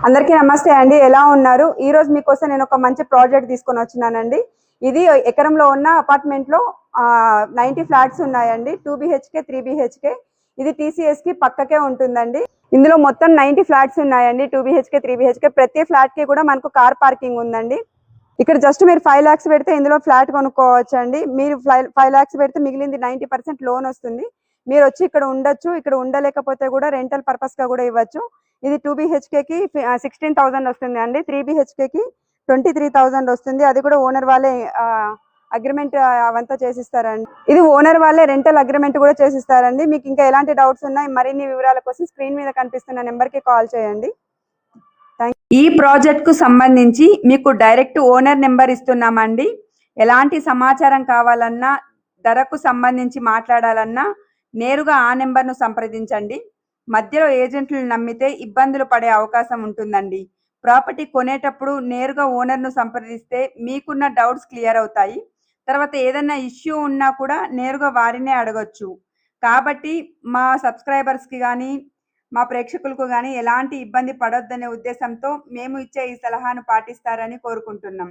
అందరికీ నమస్తే అండి. ఎలా ఉన్నారు? ఈ రోజు మీకోసం నేను ఒక మంచి ప్రాజెక్ట్ తీసుకొని వచ్చినానండి. ఇది ఎకరంలో ఉన్న అపార్ట్మెంట్ లో 90 ఫ్లాట్స్ ఉన్నాయండి. 2 BHK 3 BHK. ఇది TCS కి పక్కకే ఉంటుందండి. ఇందులో మొత్తం 90 ఫ్లాట్స్ ఉన్నాయండి. 2 BHK 3 BHK. ప్రతి ఫ్లాట్ కి కూడా మనకు కార్ పార్కింగ్ ఉందండి. ఇక్కడ జస్ట్ మీరు 5 lakhs పెడితే ఇందులో ఫ్లాట్ కొనుక్కోవచ్చు అండి. మీరు 5 lakhs పెడితే మిగిలింది 90% లోన్ వస్తుంది. మీరు వచ్చి ఇక్కడ ఉండొచ్చు. ఇక్కడ ఉండలేకపోతే కూడా రెంటల్ పర్పస్ గా కూడా ఇవ్వచ్చు. ఇది 2 BHK కి 16,000 వస్తుంది అండి. 3 BHK కి 23,000 వస్తుంది. అది కూడా ఓనర్ వాళ్ళే అగ్రిమెంట్ అవంతా చేసిస్తారండి. ఇది ఓనర్ వాళ్ళే రెంటల్ అగ్రిమెంట్ కూడా చేసిస్తారండి. మీకు ఇంకా ఎలాంటి డౌట్స్ ఉన్నాయి, మరిన్ని వివరాల కోసం స్క్రీన్ మీద కనిపిస్తున్న నెంబర్ కి కాల్ చేయండి. ఈ ప్రాజెక్ట్ కు సంబంధించి మీకు డైరెక్ట్ ఓనర్ నెంబర్ ఇస్తున్నామండి. ఎలాంటి సమాచారం కావాలన్నా, ధరకు సంబంధించి మాట్లాడాలన్నా నేరుగా ఆ నెంబర్ను సంప్రదించండి. మధ్యలో ఏజెంట్లను నమ్మితే ఇబ్బందులు పడే అవకాశం ఉంటుందండి. ప్రాపర్టీ కొనేటప్పుడు నేరుగా ఓనర్ను సంప్రదిస్తే మీకున్న డౌట్స్ క్లియర్ అవుతాయి. తర్వాత ఏదైనా ఇష్యూ ఉన్నా కూడా నేరుగా వారినే అడగొచ్చు. కాబట్టి మా సబ్స్క్రైబర్స్కి కానీ మా ప్రేక్షకులకు కానీ ఎలాంటి ఇబ్బంది పడొద్దనే ఉద్దేశంతో మేము ఇచ్చే ఈ సలహాను పాటిస్తారని కోరుకుంటున్నాం.